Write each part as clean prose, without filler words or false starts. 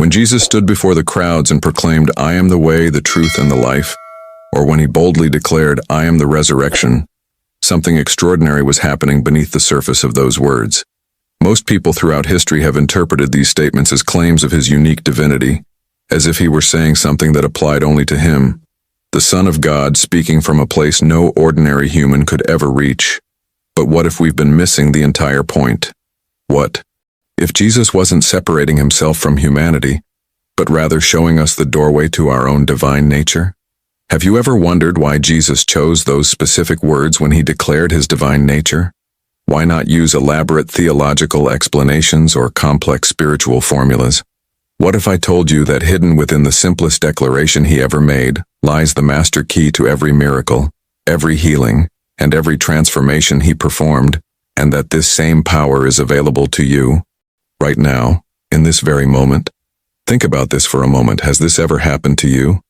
When Jesus stood before the crowds and proclaimed, "I am the way, the truth, and the life," or when he boldly declared, "I am the resurrection," something extraordinary was happening beneath the surface of those words. Most people throughout history have interpreted these statements as claims of his unique divinity, as if he were saying something that applied only to him, the Son of God speaking from a place no ordinary human could ever reach. But what if we've been missing the entire point? What if Jesus wasn't separating himself from humanity, but rather showing us the doorway to our own divine nature? Have you ever wondered why Jesus chose those specific words when he declared his divine nature? Why not use elaborate theological explanations or complex spiritual formulas? What if I told you that hidden within the simplest declaration he ever made lies the master key to every miracle, every healing, and every transformation he performed, and that this same power is available to you, right now, in this very moment? Think about this for a moment. Has this ever happened to you?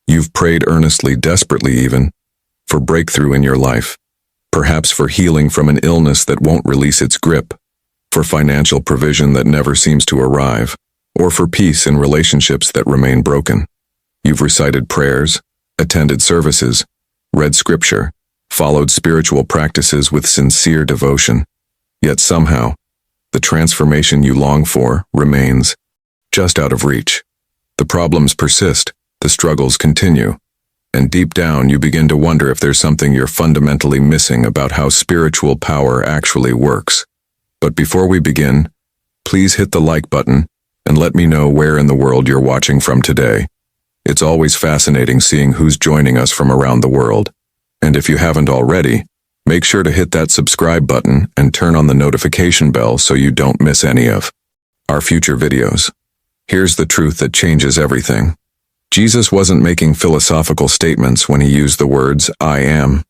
You've prayed earnestly, desperately even, for breakthrough in your life, perhaps for healing from an illness that won't release its grip, for financial provision that never seems to arrive, or for peace in relationships that remain broken. You've recited prayers, attended services, read scripture, followed spiritual practices with sincere devotion. Yet somehow, the transformation you long for remains just out of reach. The problems persist, the struggles continue, and deep down you begin to wonder if there's something you're fundamentally missing about how spiritual power actually works. But before we begin, please hit the like button and let me know where in the world you're watching from today. It's always fascinating seeing who's joining us from around the world. And if you haven't already, make sure to hit that subscribe button and turn on the notification bell so you don't miss any of our future videos. Here's the truth that changes everything. Jesus wasn't making philosophical statements when he used the words, "I am."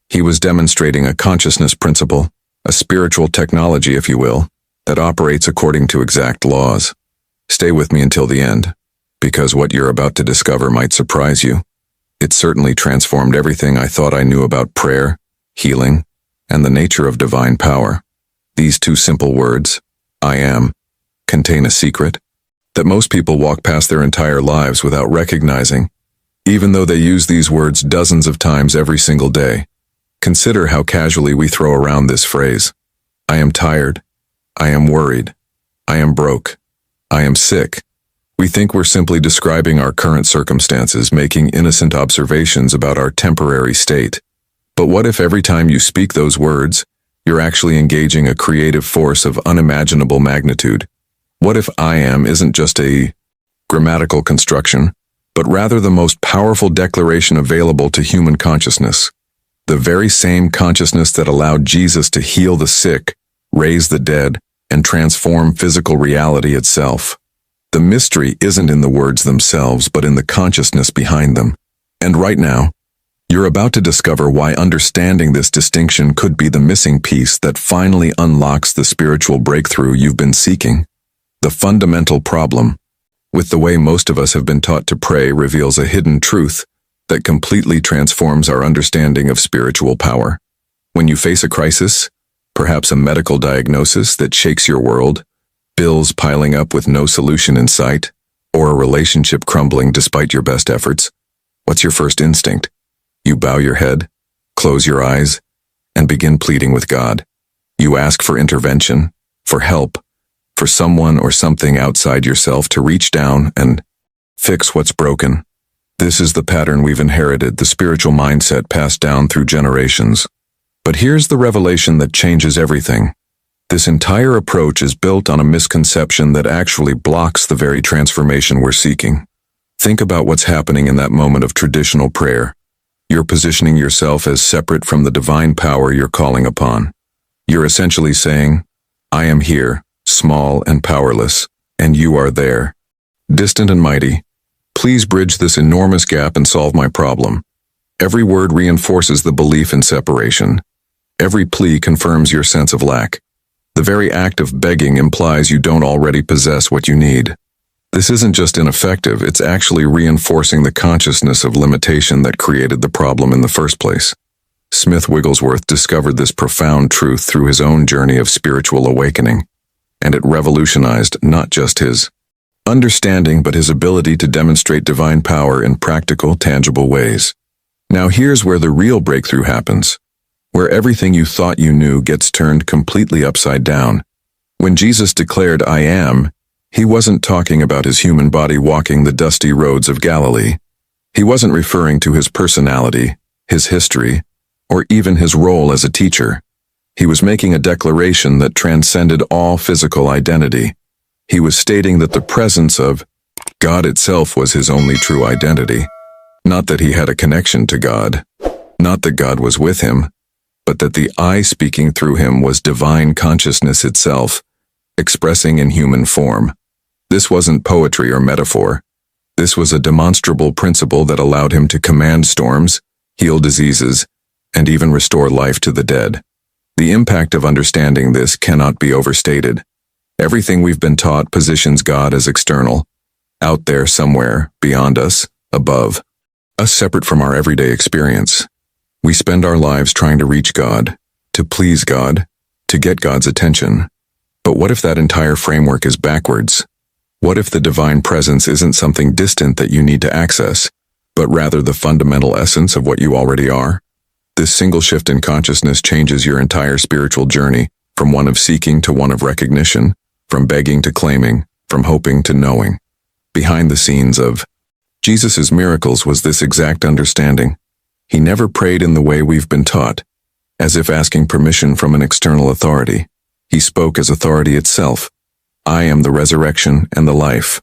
He was demonstrating a consciousness principle, a spiritual technology, if you will, that operates according to exact laws. Stay with me until the end, because what you're about to discover might surprise you. It certainly transformed everything I thought I knew about prayer, healing, and the nature of divine power. These two simple words, "I am," contain a secret that most people walk past their entire lives without recognizing, even though they use these words dozens of times every single day. Consider how casually we throw around this phrase. I am tired. I am worried. I am broke. I am sick. We think we're simply describing our current circumstances, making innocent observations about our temporary state. But what if every time you speak those words, you're actually engaging a creative force of unimaginable magnitude? What if "I am" isn't just a grammatical construction, but rather the most powerful declaration available to human consciousness? The very same consciousness that allowed Jesus to heal the sick, raise the dead, and transform physical reality itself. The mystery isn't in the words themselves, but in the consciousness behind them. And right now, you're about to discover why understanding this distinction could be the missing piece that finally unlocks the spiritual breakthrough you've been seeking. The fundamental problem with the way most of us have been taught to pray reveals a hidden truth that completely transforms our understanding of spiritual power. When you face a crisis, perhaps a medical diagnosis that shakes your world, bills piling up with no solution in sight, or a relationship crumbling despite your best efforts, what's your first instinct? You bow your head, close your eyes, and begin pleading with God. You ask for intervention, for help, for someone or something outside yourself to reach down and fix what's broken. This is the pattern we've inherited, the spiritual mindset passed down through generations. But here's the revelation that changes everything. This entire approach is built on a misconception that actually blocks the very transformation we're seeking. Think about what's happening in that moment of traditional prayer. You're positioning yourself as separate from the divine power you're calling upon. You're essentially saying, "I am here, small and powerless, and you are there, distant and mighty. Please bridge this enormous gap and solve my problem." Every word reinforces the belief in separation. Every plea confirms your sense of lack. The very act of begging implies you don't already possess what you need. This isn't just ineffective, it's actually reinforcing the consciousness of limitation that created the problem in the first place. Smith Wigglesworth discovered this profound truth through his own journey of spiritual awakening, and it revolutionized not just his understanding but his ability to demonstrate divine power in practical, tangible ways. Now here's where the real breakthrough happens, where everything you thought you knew gets turned completely upside down. When Jesus declared, "I am," he wasn't talking about his human body walking the dusty roads of Galilee. He wasn't referring to his personality, his history, or even his role as a teacher. He was making a declaration that transcended all physical identity. He was stating that the presence of God itself was his only true identity. Not that he had a connection to God, not that God was with him, but that the I speaking through him was divine consciousness itself, expressing in human form. This wasn't poetry or metaphor. This was a demonstrable principle that allowed him to command storms, heal diseases, and even restore life to the dead. The impact of understanding this cannot be overstated. Everything we've been taught positions God as external, out there somewhere, beyond us, above, us separate from our everyday experience. We spend our lives trying to reach God, to please God, to get God's attention. But what if that entire framework is backwards? What if the divine presence isn't something distant that you need to access, but rather the fundamental essence of what you already are? This single shift in consciousness changes your entire spiritual journey, from one of seeking to one of recognition, from begging to claiming, from hoping to knowing. Behind the scenes of Jesus' miracles was this exact understanding. He never prayed in the way we've been taught, as if asking permission from an external authority. He spoke as authority itself. I am the resurrection and the life.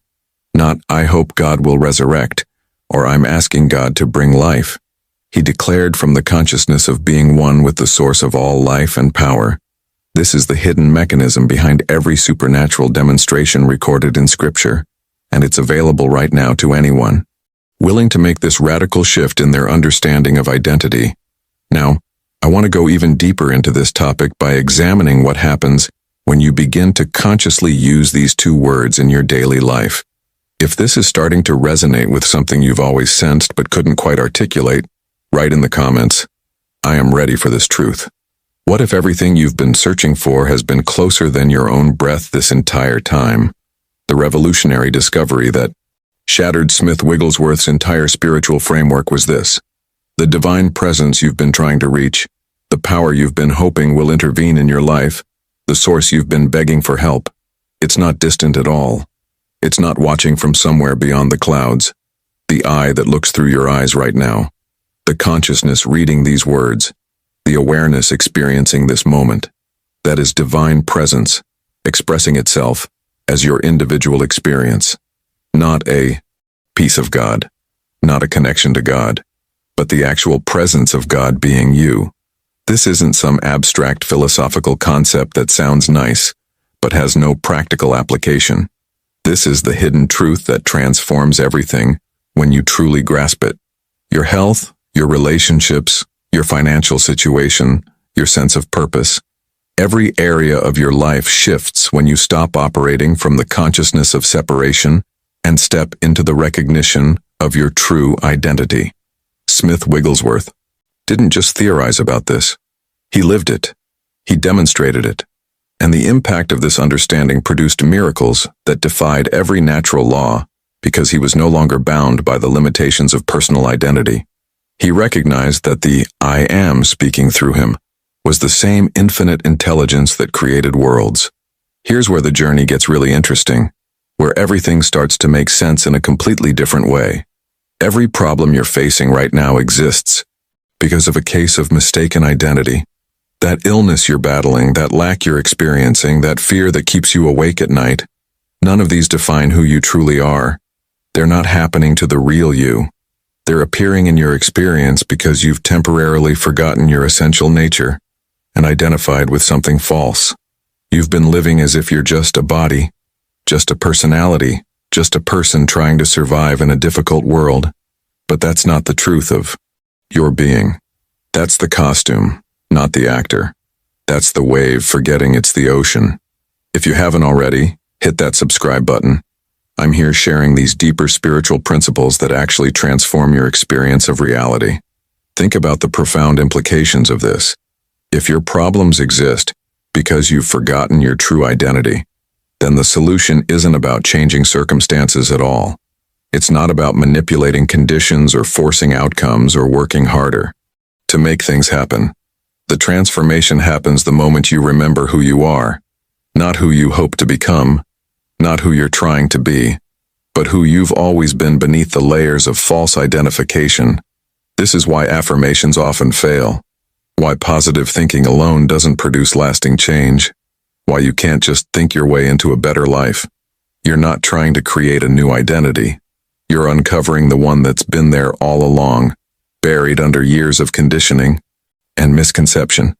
Not, I hope God will resurrect, or I'm asking God to bring life. He declared from the consciousness of being one with the source of all life and power. This is the hidden mechanism behind every supernatural demonstration recorded in Scripture, and it's available right now to anyone willing to make this radical shift in their understanding of identity. Now, I want to go even deeper into this topic by examining what happens when you begin to consciously use these two words in your daily life. If this is starting to resonate with something you've always sensed but couldn't quite articulate, write in the comments, I am ready for this truth. What if everything you've been searching for has been closer than your own breath this entire time? The revolutionary discovery that shattered Smith Wigglesworth's entire spiritual framework was this. The divine presence you've been trying to reach, the power you've been hoping will intervene in your life, the source you've been begging for help, it's not distant at all. It's not watching from somewhere beyond the clouds. The eye that looks through your eyes right now. The consciousness reading these words. The awareness experiencing this moment. That is divine presence, expressing itself as your individual experience. Not a piece of God, not a connection to God, but the actual presence of God being you. This isn't some abstract philosophical concept that sounds nice, but has no practical application. This is the hidden truth that transforms everything when you truly grasp it. Your health, your relationships, your financial situation, your sense of purpose. Every area of your life shifts when you stop operating from the consciousness of separation and step into the recognition of your true identity. Smith Wigglesworth didn't just theorize about this. He lived it. He demonstrated it. And the impact of this understanding produced miracles that defied every natural law because he was no longer bound by the limitations of personal identity. He recognized that the I am speaking through him was the same infinite intelligence that created worlds. Here's where the journey gets really interesting, where everything starts to make sense in a completely different way. Every problem you're facing right now exists because of a case of mistaken identity. That illness you're battling, that lack you're experiencing, that fear that keeps you awake at night, none of these define who you truly are. They're not happening to the real you. They're appearing in your experience because you've temporarily forgotten your essential nature and identified with something false. You've been living as if you're just a body, just a personality, just a person trying to survive in a difficult world. But that's not the truth of your being. That's the costume, not the actor. That's the wave forgetting it's the ocean. If you haven't already, hit that subscribe button. I'm here sharing these deeper spiritual principles that actually transform your experience of reality. Think about the profound implications of this. If your problems exist because you've forgotten your true identity, then the solution isn't about changing circumstances at all. It's not about manipulating conditions or forcing outcomes or working harder to make things happen. The transformation happens the moment you remember who you are, not who you hope to become, not who you're trying to be, but who you've always been beneath the layers of false identification. This is why affirmations often fail, why positive thinking alone doesn't produce lasting change, why you can't just think your way into a better life. You're not trying to create a new identity. You're uncovering the one that's been there all along, buried under years of conditioning and misconception.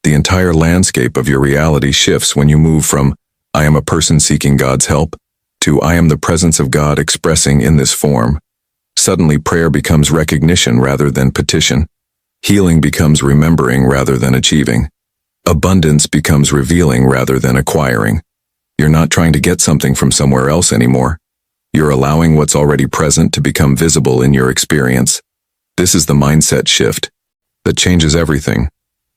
The entire landscape of your reality shifts when you move from, I am a person seeking God's help, to I am the presence of God expressing in this form. Suddenly prayer becomes recognition rather than petition. Healing becomes remembering rather than achieving. Abundance becomes revealing rather than acquiring. You're not trying to get something from somewhere else anymore. You're allowing what's already present to become visible in your experience. This is the mindset shift that changes everything.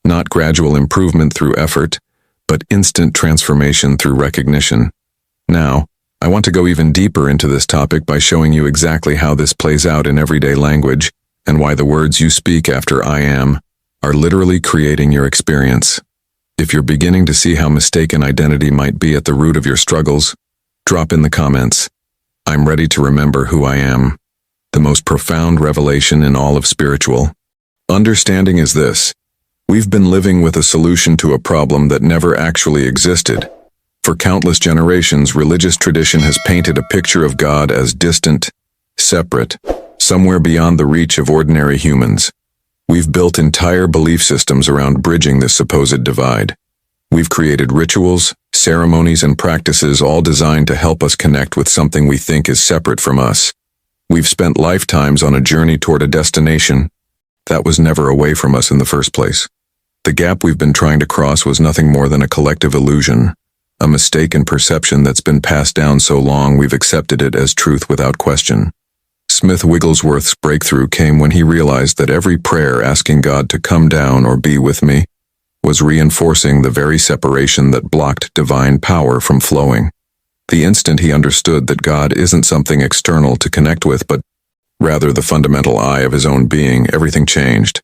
Not gradual improvement through effort, but instant transformation through recognition. Now, I want to go even deeper into this topic by showing you exactly how this plays out in everyday language and why the words you speak after I am are literally creating your experience. If you're beginning to see how mistaken identity might be at the root of your struggles, drop in the comments. I'm ready to remember who I am. The most profound revelation in all of spiritual understanding is this. We've been living with a solution to a problem that never actually existed. For countless generations, religious tradition has painted a picture of God as distant, separate, somewhere beyond the reach of ordinary humans. We've built entire belief systems around bridging this supposed divide. We've created rituals, ceremonies, and practices all designed to help us connect with something we think is separate from us. We've spent lifetimes on a journey toward a destination that was never away from us in the first place. The gap we've been trying to cross was nothing more than a collective illusion, a mistaken perception that's been passed down so long we've accepted it as truth without question. Smith Wigglesworth's breakthrough came when he realized that every prayer asking God to come down or be with me was reinforcing the very separation that blocked divine power from flowing. The instant he understood that God isn't something external to connect with, but rather the fundamental I of his own being, everything changed.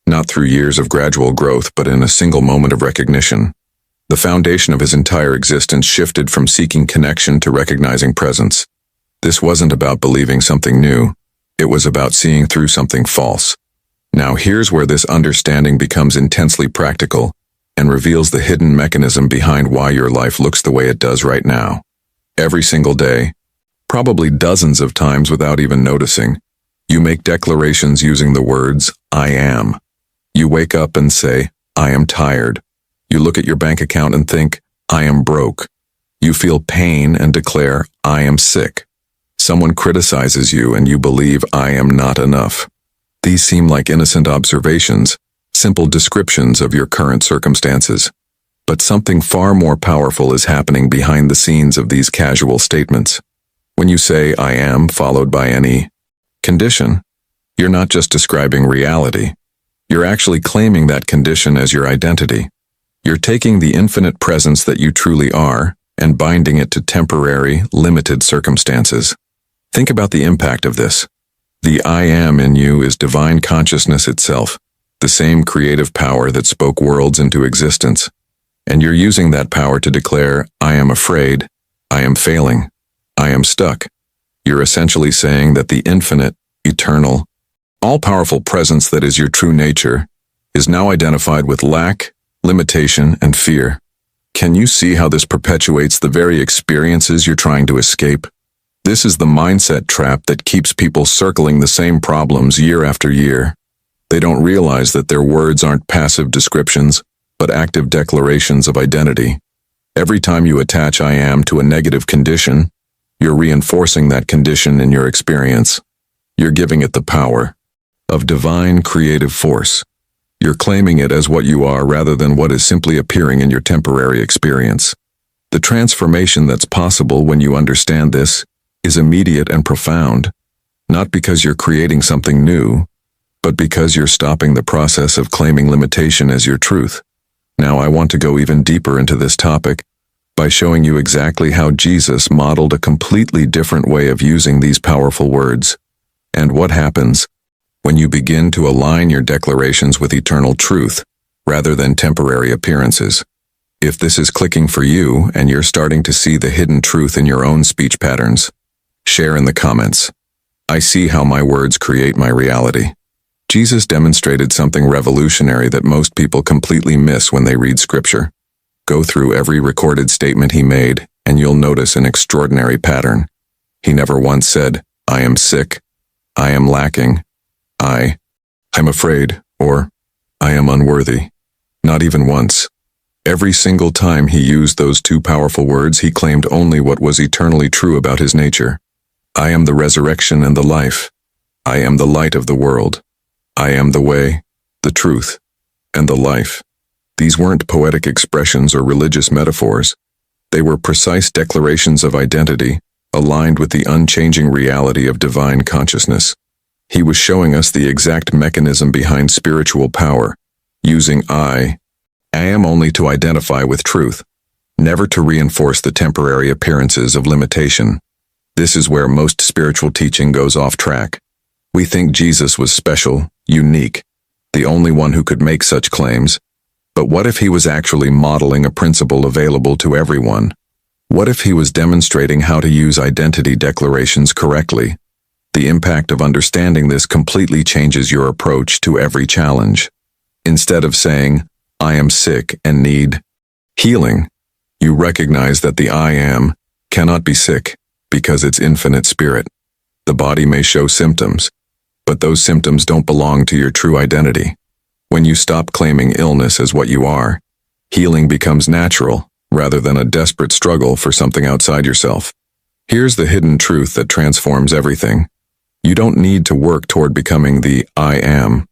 Not through years of gradual growth, but in a single moment of recognition. The foundation of his entire existence shifted from seeking connection to recognizing presence. This wasn't about believing something new. It was about seeing through something false. Now here's where this understanding becomes intensely practical and reveals the hidden mechanism behind why your life looks the way it does right now. Every single day, probably dozens of times without even noticing, you make declarations using the words, I am. You wake up and say, I am tired. You look at your bank account and think, I am broke. You feel pain and declare, I am sick. Someone criticizes you and you believe, I am not enough. These seem like innocent observations, simple descriptions of your current circumstances. But something far more powerful is happening behind the scenes of these casual statements. When you say, I am, followed by any condition, you're not just describing reality. You're actually claiming that condition as your identity. You're taking the infinite presence that you truly are and binding it to temporary, limited circumstances. Think about the impact of this. The I am in you is divine consciousness itself, the same creative power that spoke worlds into existence. And you're using that power to declare, I am afraid, I am failing, I am stuck. You're essentially saying that the infinite, eternal, all-powerful presence that is your true nature is now identified with lack, limitation, and fear. Can you see how this perpetuates the very experiences you're trying to escape? This is the mindset trap that keeps people circling the same problems year after year. They don't realize that their words aren't passive descriptions, but active declarations of identity. Every time you attach I am to a negative condition, you're reinforcing that condition in your experience. You're giving it the power of divine creative force. You're claiming it as what you are rather than what is simply appearing in your temporary experience. The transformation that's possible when you understand this is immediate and profound, not because you're creating something new, but because you're stopping the process of claiming limitation as your truth. Now I want to go even deeper into this topic by showing you exactly how Jesus modeled a completely different way of using these powerful words. And what happens when you begin to align your declarations with eternal truth, rather than temporary appearances. If this is clicking for you and you're starting to see the hidden truth in your own speech patterns, share in the comments. I see how my words create my reality. Jesus demonstrated something revolutionary that most people completely miss when they read scripture. Go through every recorded statement he made, and you'll notice an extraordinary pattern. He never once said, "I am sick," "I am lacking," I'm afraid," or "I am unworthy." Not even once. Every single time he used those two powerful words, he claimed only what was eternally true about his nature. I am the resurrection and the life. I am the light of the world. I am the way, the truth, and the life. These weren't poetic expressions or religious metaphors. They were precise declarations of identity, aligned with the unchanging reality of divine consciousness. He was showing us the exact mechanism behind spiritual power, using I am only to identify with truth, never to reinforce the temporary appearances of limitation. This is where most spiritual teaching goes off track. We think Jesus was special, unique, the only one who could make such claims. But what if he was actually modeling a principle available to everyone? What if he was demonstrating how to use identity declarations correctly? The impact of understanding this completely changes your approach to every challenge. Instead of saying, "I am sick and need healing," you recognize that the I am cannot be sick because it's infinite spirit. The body may show symptoms, but those symptoms don't belong to your true identity. When you stop claiming illness as what you are, healing becomes natural rather than a desperate struggle for something outside yourself. Here's the hidden truth that transforms everything. You don't need to work toward becoming the I am.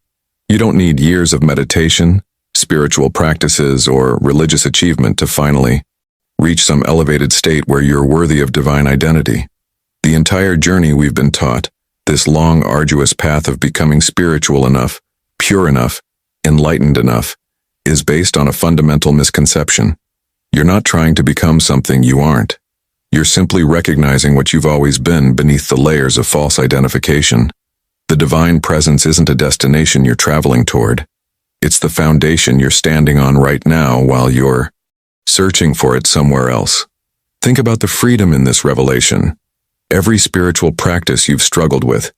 You don't need years of meditation, spiritual practices, or religious achievement to finally reach some elevated state where you're worthy of divine identity. The entire journey we've been taught, this long, arduous path of becoming spiritual enough, pure enough, enlightened enough, is based on a fundamental misconception. You're not trying to become something you aren't. You're simply recognizing what you've always been beneath the layers of false identification. The divine presence isn't a destination you're traveling toward. It's the foundation you're standing on right now while you're searching for it somewhere else. Think about the freedom in this revelation. Every spiritual practice you've struggled with,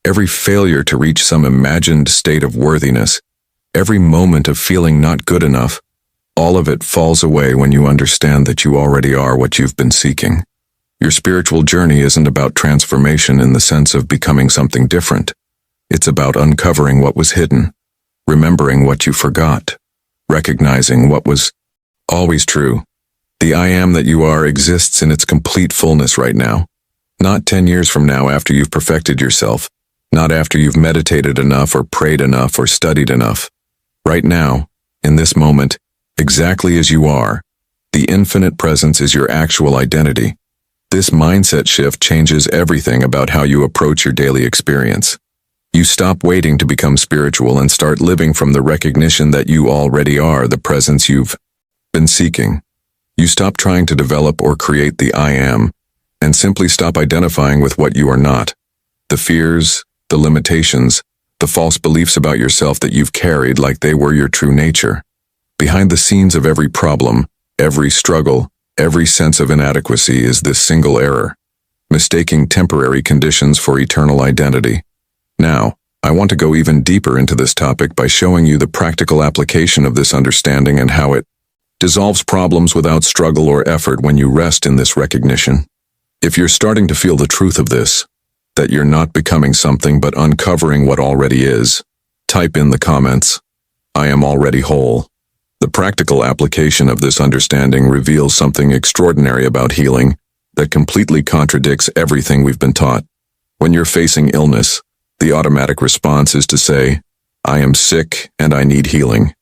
every failure to reach some imagined state of worthiness, every moment of feeling not good enough, all of it falls away when you understand that you already are what you've been seeking. Your spiritual journey isn't about transformation in the sense of becoming something different. It's about uncovering what was hidden, remembering what you forgot, recognizing what was always true. The I am that you are exists in its complete fullness right now. Not 10 years from now after you've perfected yourself, not after you've meditated enough or prayed enough or studied enough. Right now, in this moment, exactly as you are, the infinite presence is your actual identity. This mindset shift changes everything about how you approach your daily experience. You stop waiting to become spiritual and start living from the recognition that you already are the presence you've been seeking. You stop trying to develop or create the I am, and simply stop identifying with what you are not. The fears, the limitations, the false beliefs about yourself that you've carried like they were your true nature. Behind the scenes of every problem, every struggle, every sense of inadequacy is this single error, mistaking temporary conditions for eternal identity. Now, I want to go even deeper into this topic by showing you the practical application of this understanding and how it dissolves problems without struggle or effort when you rest in this recognition. If you're starting to feel the truth of this, that you're not becoming something but uncovering what already is, type in the comments, "I am already whole." The practical application of this understanding reveals something extraordinary about healing that completely contradicts everything we've been taught. When you're facing illness, the automatic response is to say, "I am sick and I need healing."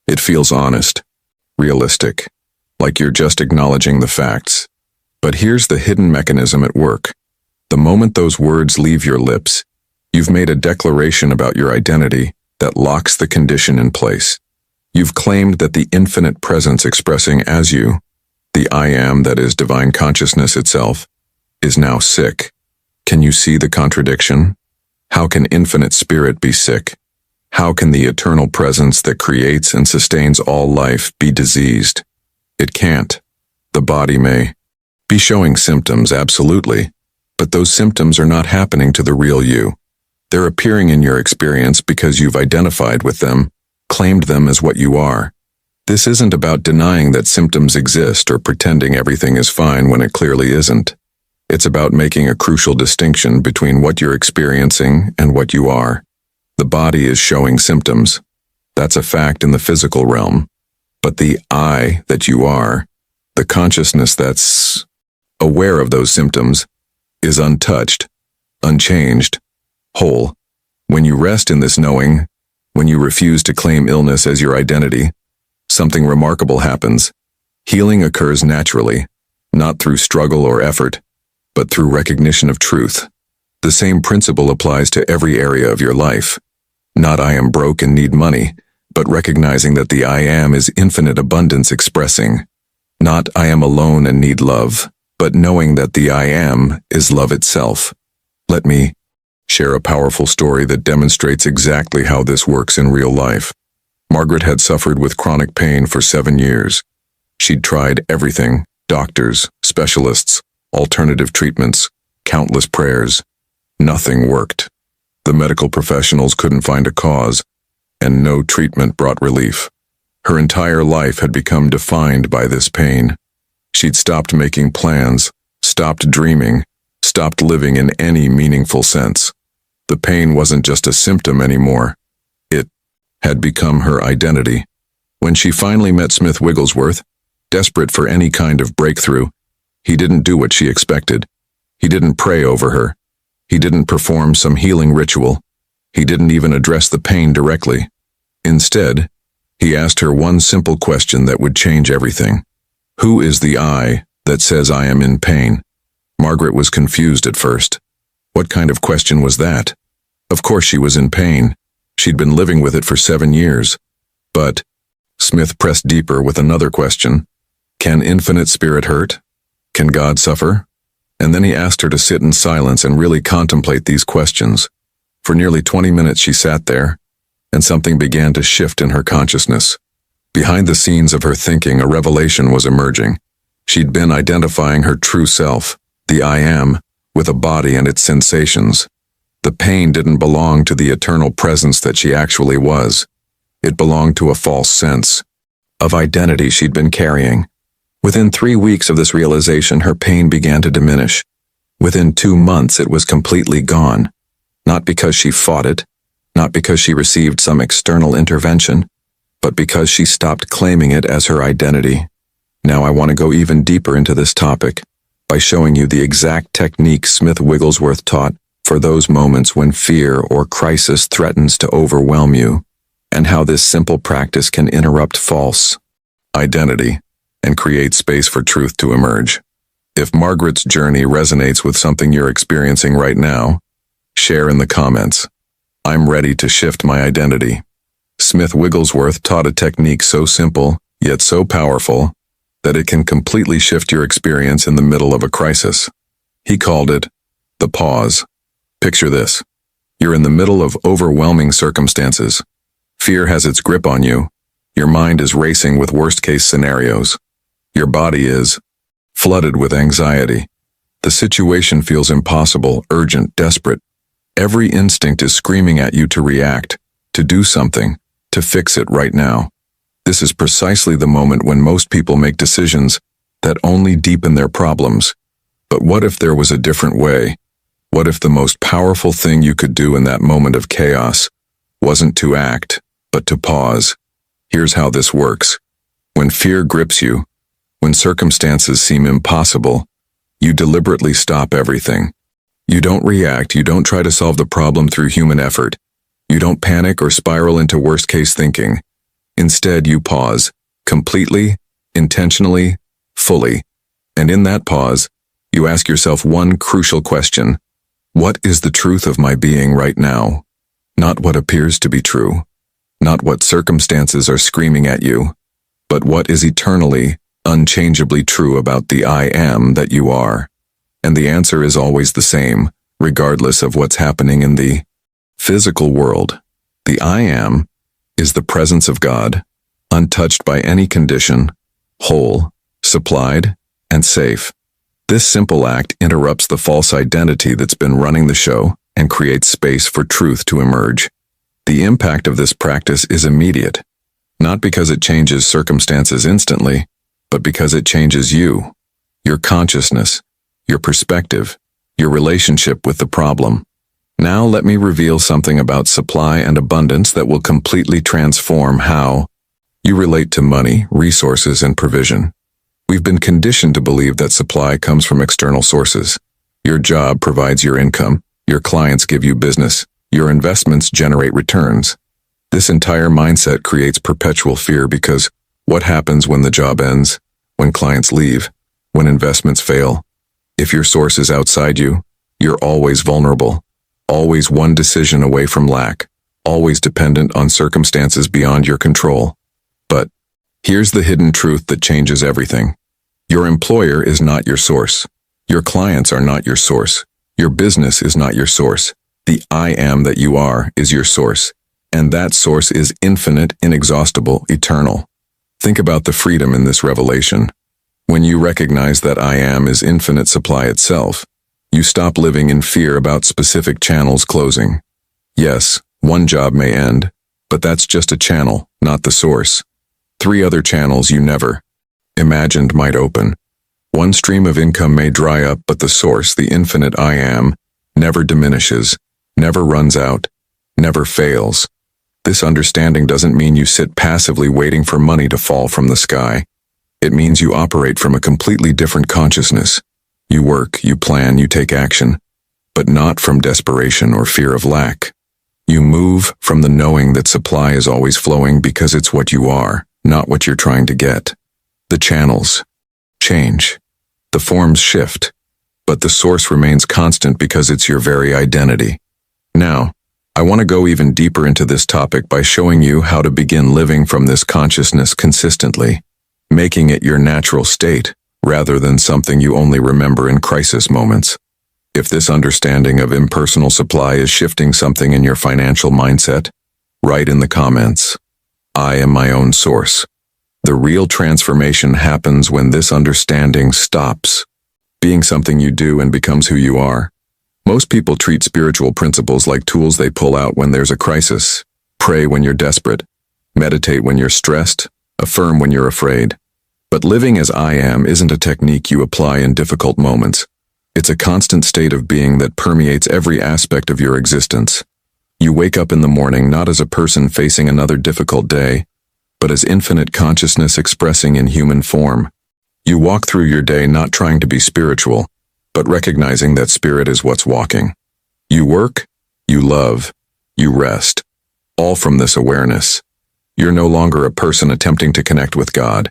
It feels honest, realistic, like you're just acknowledging the facts. But here's the hidden mechanism at work. The moment those words leave your lips, you've made a declaration about your identity that locks the condition in place. You've claimed that the infinite presence expressing as you The I am that is divine consciousness itself is now sick. Can you see the contradiction? How can infinite spirit be sick? How can the eternal presence that creates and sustains all life be diseased? It can't. The body may be showing symptoms, absolutely, but those symptoms are not happening to the real you. They're appearing in your experience because you've identified with them, claimed them as what you are. This isn't about denying that symptoms exist or pretending everything is fine when it clearly isn't. It's about making a crucial distinction between what you're experiencing and what you are. The body is showing symptoms. That's a fact in the physical realm. But the I that you are, the consciousness that's aware of those symptoms, is untouched, unchanged, whole. When you rest in this knowing, when you refuse to claim illness as your identity, something remarkable happens. Healing occurs naturally, not through struggle or effort, but through recognition of truth. The same principle applies to every area of your life. Not I am broke and need money, but recognizing that the I am is infinite abundance expressing. Not I am alone and need love, but knowing that the I am is love itself. Let me share a powerful story that demonstrates exactly how this works in real life. Margaret had suffered with chronic pain for 7 years. She'd tried everything: doctors, specialists, alternative treatments, countless prayers. Nothing worked. The medical professionals couldn't find a cause, and no treatment brought relief. Her entire life had become defined by this pain. She'd stopped making plans, stopped dreaming, stopped living in any meaningful sense. The pain wasn't just a symptom anymore. It had become her identity. When she finally met Smith Wigglesworth, desperate for any kind of breakthrough, he didn't do what she expected. He didn't pray over her. He didn't perform some healing ritual. He didn't even address the pain directly. Instead, he asked her one simple question that would change everything. Who is the I that says I am in pain? Margaret was confused at first. What kind of question was that? Of course she was in pain. She'd been living with it for 7 years. But Smith pressed deeper with another question. Can infinite spirit hurt? Can God suffer? And then he asked her to sit in silence and really contemplate these questions. For nearly 20 minutes she sat there, and something began to shift in her consciousness. Behind the scenes of her thinking, a revelation was emerging. She'd been identifying her true self, the I am, with a body and its sensations. The pain didn't belong to the eternal presence that she actually was. It belonged to a false sense of identity she'd been carrying. Within 3 weeks of this realization, her pain began to diminish. Within 2 months, it was completely gone. Not because she fought it, not because she received some external intervention, but because she stopped claiming it as her identity. Now I want to go even deeper into this topic by showing you the exact technique Smith Wigglesworth taught for those moments when fear or crisis threatens to overwhelm you, and how this simple practice can interrupt false identity and create space for truth to emerge. If Margaret's journey resonates with something you're experiencing right now, share in the comments. I'm ready to shift my identity. Smith Wigglesworth taught a technique so simple, yet so powerful, that it can completely shift your experience in the middle of a crisis. He called it the pause. Picture this. You're in the middle of overwhelming circumstances. Fear has its grip on you. Your mind is racing with worst-case scenarios. Your body is flooded with anxiety. The situation feels impossible, urgent, desperate. Every instinct is screaming at you to react, to do something, to fix it right now. This is precisely the moment when most people make decisions that only deepen their problems. But what if there was a different way? What if the most powerful thing you could do in that moment of chaos wasn't to act, but to pause? Here's how this works. When fear grips you, when circumstances seem impossible, you deliberately stop everything. You don't react, you don't try to solve the problem through human effort. You don't panic or spiral into worst-case thinking. Instead, you pause, completely, intentionally, fully. And in that pause, you ask yourself one crucial question. What is the truth of my being right now? Not what appears to be true. Not what circumstances are screaming at you, but what is eternally, unchangeably true about the I am that you are? And the answer is always the same, regardless of what's happening in the physical world. The I am is the presence of God, untouched by any condition, whole, supplied, and safe. This simple act interrupts the false identity that's been running the show and creates space for truth to emerge. The impact of this practice is immediate, not because it changes circumstances instantly, but because it changes you, your consciousness, your perspective, your relationship with the problem. Now let me reveal something about supply and abundance that will completely transform how you relate to money, resources, and provision. We've been conditioned to believe that supply comes from external sources. Your job provides your income, your clients give you business, your investments generate returns. This entire mindset creates perpetual fear because what happens when the job ends, when clients leave, when investments fail? If your source is outside you, you're always vulnerable, always one decision away from lack, always dependent on circumstances beyond your control. But here's the hidden truth that changes everything. Your employer is not your source. Your clients are not your source. Your business is not your source. The I am that you are is your source. And that source is infinite, inexhaustible, eternal. Think about the freedom in this revelation. When you recognize that I am is infinite supply itself, you stop living in fear about specific channels closing. Yes, one job may end, but that's just a channel, not the source. 3 other channels you never imagined might open. One stream of income may dry up, but the source, the infinite I am, never diminishes, never runs out, never fails. This understanding doesn't mean you sit passively waiting for money to fall from the sky. It means you operate from a completely different consciousness. You work, you plan, you take action, but not from desperation or fear of lack. You move from the knowing that supply is always flowing because it's what you are, not what you're trying to get. The channels change. The forms shift, but the source remains constant because it's your very identity. Now, I want to go even deeper into this topic by showing you how to begin living from this consciousness consistently, making it your natural state, rather than something you only remember in crisis moments. If this understanding of impersonal supply is shifting something in your financial mindset, write in the comments, I am my own source. The real transformation happens when this understanding stops being something you do and becomes who you are. Most people treat spiritual principles like tools they pull out when there's a crisis. Pray when you're desperate, meditate when you're stressed, affirm when you're afraid. But living as I am isn't a technique you apply in difficult moments. It's a constant state of being that permeates every aspect of your existence. You wake up in the morning not as a person facing another difficult day, but as infinite consciousness expressing in human form. You walk through your day not trying to be spiritual, but recognizing that spirit is what's walking. You work, you love, you rest, all from this awareness. You're no longer a person attempting to connect with God.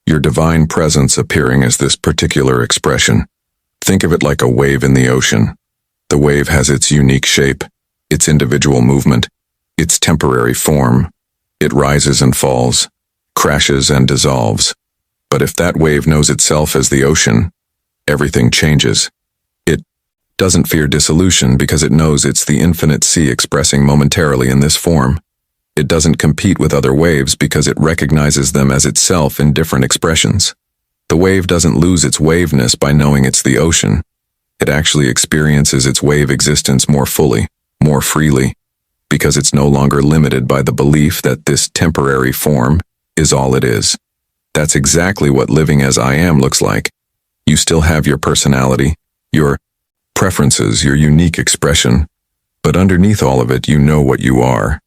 Your divine presence appearing as this particular expression. Think of it like a wave in the ocean. The wave has its unique shape, its individual movement, its temporary form. It rises and falls, crashes and dissolves. But if that wave knows itself as the ocean, everything changes. It doesn't fear dissolution because it knows it's the infinite sea expressing momentarily in this form. It doesn't compete with other waves because it recognizes them as itself in different expressions. The wave doesn't lose its waveness by knowing it's the ocean. It actually experiences its wave existence more fully, more freely, because it's no longer limited by the belief that this temporary form is all it is. That's exactly what living as I am looks like. You still have your personality, your preferences, your unique expression, but underneath all of it, you know what you are.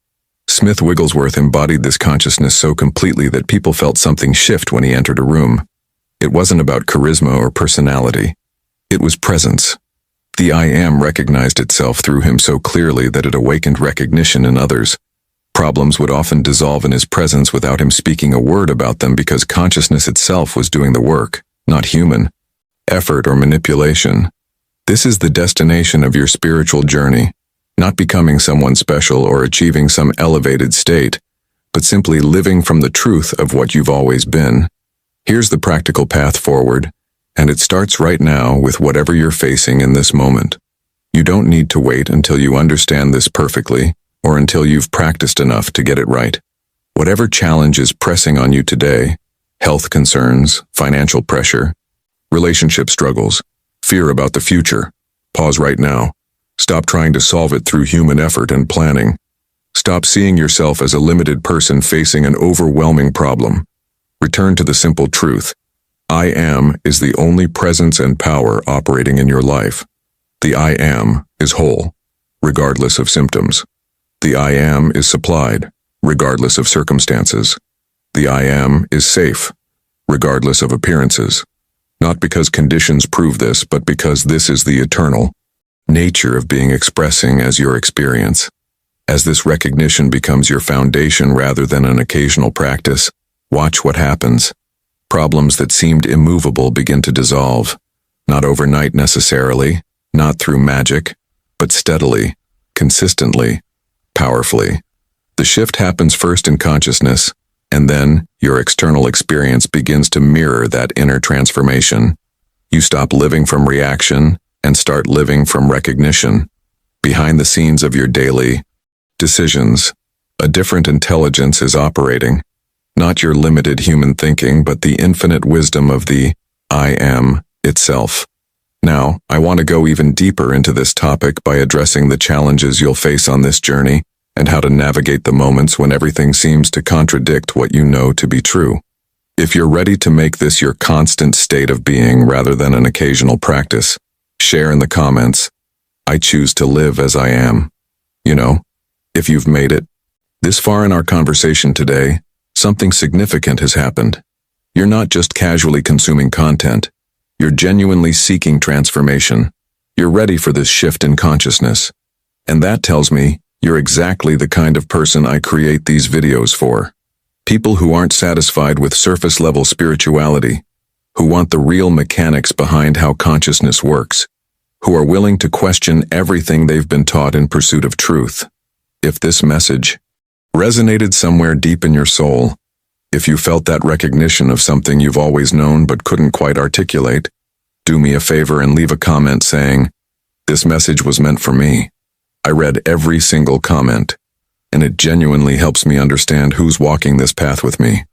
Smith Wigglesworth embodied this consciousness so completely that people felt something shift when he entered a room. It wasn't about charisma or personality. It was presence. The I am recognized itself through him so clearly that it awakened recognition in others. Problems would often dissolve in his presence without him speaking a word about them because consciousness itself was doing the work, not human effort or manipulation. This is the destination of your spiritual journey, not becoming someone special or achieving some elevated state, but simply living from the truth of what you've always been. Here's the practical path forward, and it starts right now with whatever you're facing in this moment. You don't need to wait until you understand this perfectly or until you've practiced enough to get it right. Whatever challenge is pressing on you today, health concerns, financial pressure, relationship struggles, fear about the future, pause right now. Stop trying to solve it through human effort and planning. Stop seeing yourself as a limited person facing an overwhelming problem. Return to the simple truth. I am is the only presence and power operating in your life. The I am is whole, regardless of symptoms. The I am is supplied, regardless of circumstances. The I am is safe, regardless of appearances. Not because conditions prove this, but because this is the eternal nature of being expressing as your experience. As this recognition becomes your foundation rather than an occasional practice, watch what happens. Problems that seemed immovable begin to dissolve. Not overnight necessarily, not through magic, but steadily, consistently, powerfully. The shift happens first in consciousness, and then your external experience begins to mirror that inner transformation. You stop living from reaction and start living from recognition. Behind the scenes of your daily decisions, a different intelligence is operating. Not your limited human thinking, but the infinite wisdom of the I am itself. Now, I want to go even deeper into this topic by addressing the challenges you'll face on this journey and how to navigate the moments when everything seems to contradict what you know to be true. If you're ready to make this your constant state of being rather than an occasional practice, share in the comments, I choose to live as I am. If you've made it this far in our conversation today, something significant has happened. You're not just casually consuming content. You're genuinely seeking transformation. You're ready for this shift in consciousness. And that tells me you're exactly the kind of person I create these videos for. People who aren't satisfied with surface-level spirituality, who want the real mechanics behind how consciousness works, who are willing to question everything they've been taught in pursuit of truth. If this message resonated somewhere deep in your soul, if you felt that recognition of something you've always known but couldn't quite articulate, do me a favor and leave a comment saying, "This message was meant for me." I read every single comment, and it genuinely helps me understand who's walking this path with me.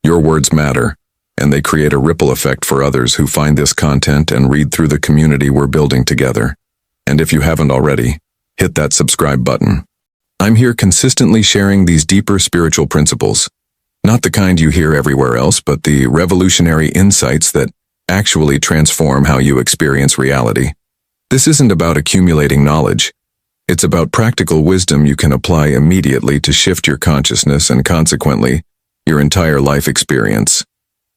Your words matter, and they create a ripple effect for others who find this content and read through the community we're building together. And if you haven't already, hit that subscribe button. I'm here consistently sharing these deeper spiritual principles. Not the kind you hear everywhere else, but the revolutionary insights that actually transform how you experience reality. This isn't about accumulating knowledge. It's about practical wisdom you can apply immediately to shift your consciousness and consequently, your entire life experience.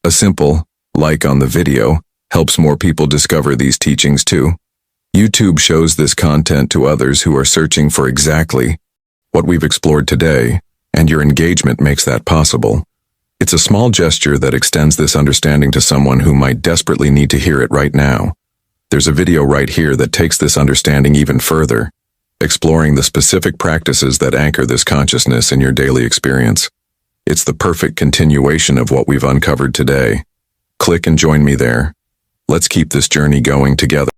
A simple like on the video helps more people discover these teachings too. YouTube shows this content to others who are searching for exactly what we've explored today, and your engagement makes that possible. It's a small gesture that extends this understanding to someone who might desperately need to hear it right now. There's a video right here that takes this understanding even further, exploring the specific practices that anchor this consciousness in your daily experience. It's the perfect continuation of what we've uncovered today. Click and join me there. Let's keep this journey going together.